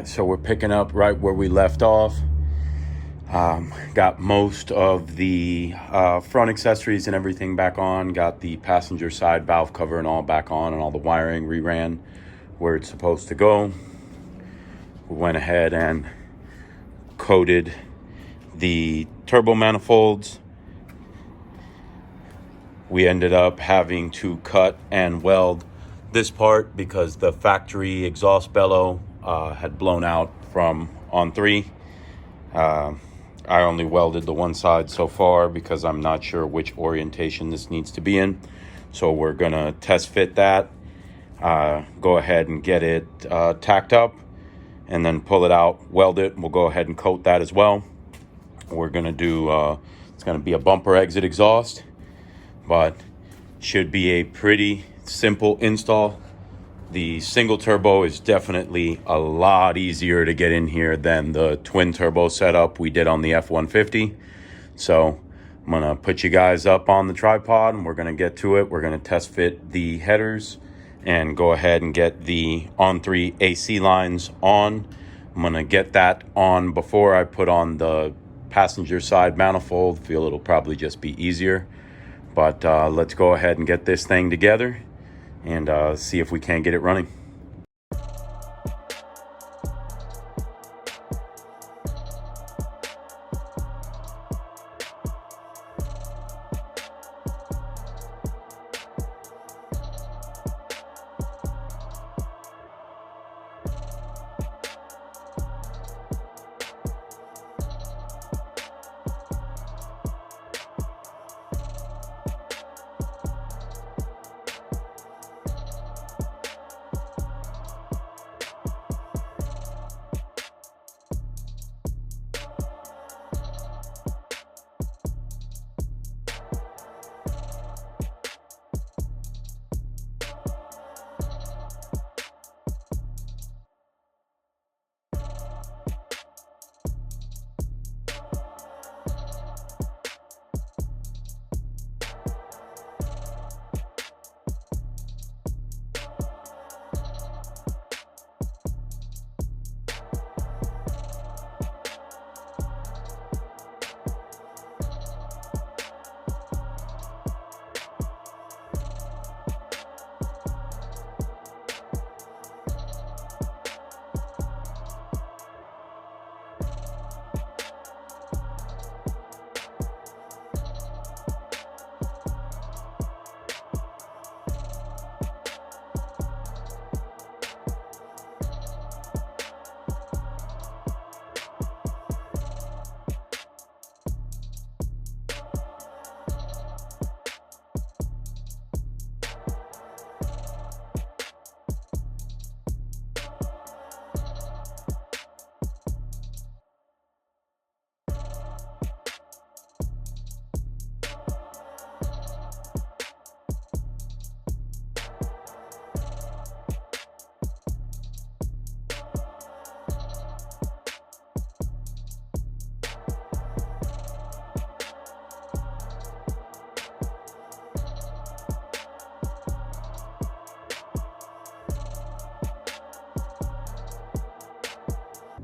right, so we're picking up right where we left off. Got most of the front accessories and everything back on. Got the passenger side valve cover and all back on, and all the wiring reran where it's supposed to go. We went ahead and coated the turbo manifolds. We ended up having to cut and weld this part because the factory exhaust bellow had blown out from on 3. I only welded the one side so far because I'm not sure which orientation this needs to be in. So we're gonna test fit that, go ahead and get it tacked up, and then pull it out, weld it. We'll go ahead and coat that as well. We're gonna do, it's gonna be a bumper exit exhaust, but should be a pretty simple install. The single turbo is definitely a lot easier to get in here than the twin turbo setup we did on the F-150. So I'm gonna put you guys up on the tripod and we're gonna get to it. We're gonna test fit the headers and go ahead and get the on-3 AC lines on. I'm gonna get that on before I put on the passenger side manifold. Feel it'll probably just be easier. But let's go ahead and get this thing together and see if we can't get it running.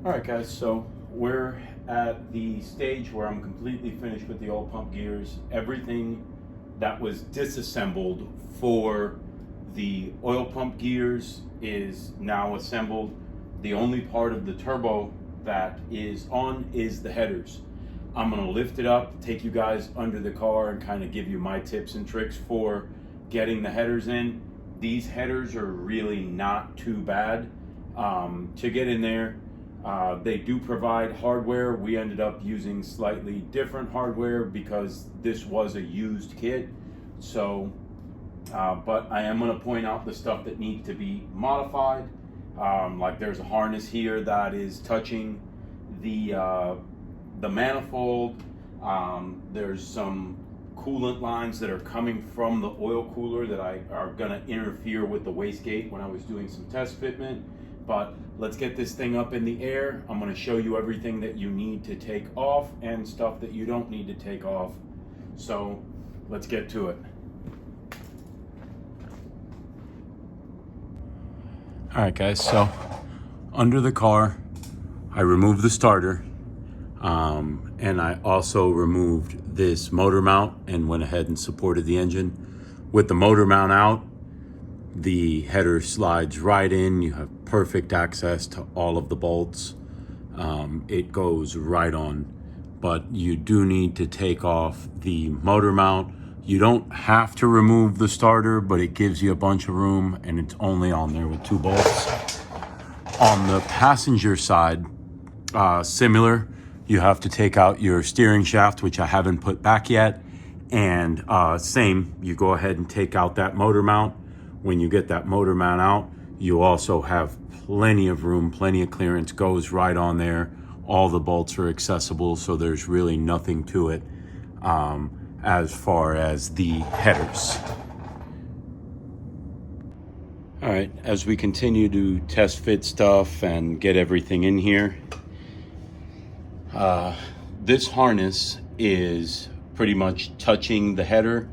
All right, guys, so we're at the stage where I'm completely finished with the oil pump gears. Everything that was disassembled for the oil pump gears is now assembled. The only part of the turbo that is on is the headers. I'm gonna lift it up, take you guys under the car and kind of give you my tips and tricks for getting the headers in. These headers are really not too bad to get in there. They do provide hardware. We ended up using slightly different hardware because this was a used kit. So, but I am going to point out the stuff that needs to be modified. Like there's a harness here that is touching the manifold. There's some coolant lines that are coming from the oil cooler that are going to interfere with the wastegate when I was doing some test fitment. But let's get this thing up in the air. I'm going to show you everything that you need to take off and stuff that you don't need to take off. So let's get to it. All right, guys, so under the car I removed the starter, and I also removed this motor mount and went ahead and supported the engine. With the motor mount out, the header slides right in. You have perfect access to all of the bolts. It goes right on, but you do need to take off the motor mount. You don't have to remove the starter, but it gives you a bunch of room, and it's only on there with 2 bolts. On the passenger side, similar, you have to take out your steering shaft, which I haven't put back yet. And same, you go ahead and take out that motor mount. When you get that motor mount out, you also have plenty of room, plenty of clearance, goes right on there. All the bolts are accessible, so there's really nothing to it as far as the headers. All right, as we continue to test fit stuff and get everything in here, this harness is pretty much touching the header.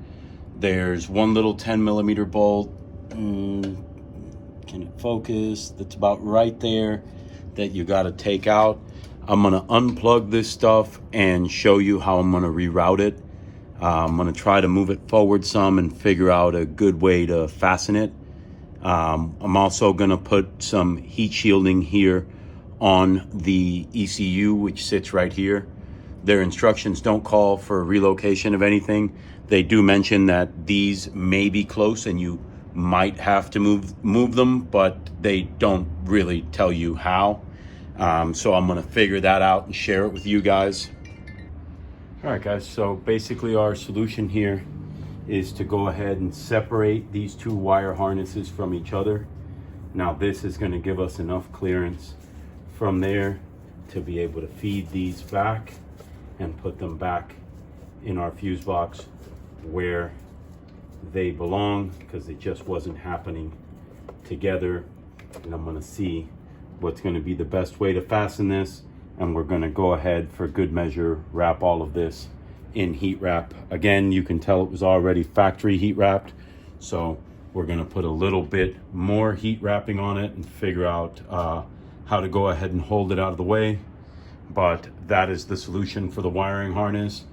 There's one little 10mm bolt, can it focus, that's about right there, that you got to take out. I'm going to unplug this stuff and show you how I'm going to reroute it. I'm going to try to move it forward some and figure out a good way to fasten it. I'm also going to put some heat shielding here on the ECU, which sits right here. Their instructions don't call for relocation of anything. They do mention that these may be close and you might have to move them, but they don't really tell you how. So I'm gonna figure that out and share it with you guys. All right, guys, so basically our solution here is to go ahead and separate these 2 wire harnesses from each other. Now this is gonna give us enough clearance from there to be able to feed these back and put them back in our fuse box where they belong, because it just wasn't happening together. And I'm going to see what's going to be the best way to fasten this, and we're going to go ahead for good measure wrap all of this in heat wrap. Again, you can tell it was already factory heat wrapped, so we're going to put a little bit more heat wrapping on it and figure out how to go ahead and hold it out of the way. But that is the solution for the wiring harness.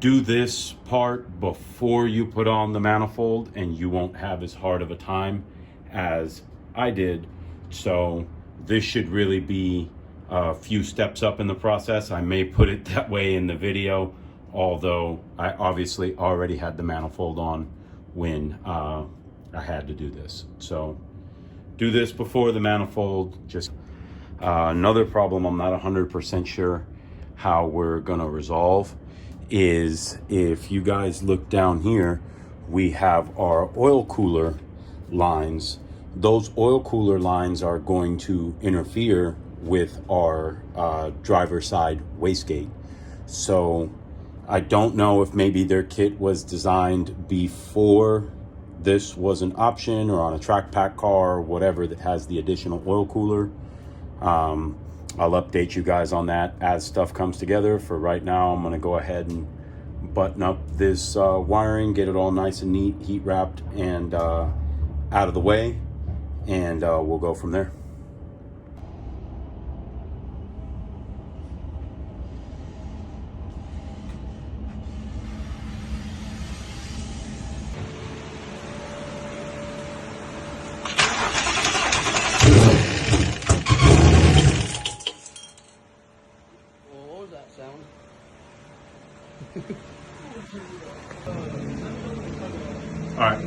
Do this part before you put on the manifold and you won't have as hard of a time as I did. So this should really be a few steps up in the process. I may put it that way in the video, although I obviously already had the manifold on when I had to do this. So do this before the manifold. Just another problem I'm not 100% sure how we're gonna resolve is, if you guys look down here, we have our oil cooler lines. Those oil cooler lines are going to interfere with our driver side wastegate. So I don't know if maybe their kit was designed before this was an option, or on a track pack car or whatever that has the additional oil cooler. I'll update you guys on that as stuff comes together. For right now, I'm gonna go ahead and button up this wiring, get it all nice and neat, heat wrapped and out of the way, and we'll go from there. All right.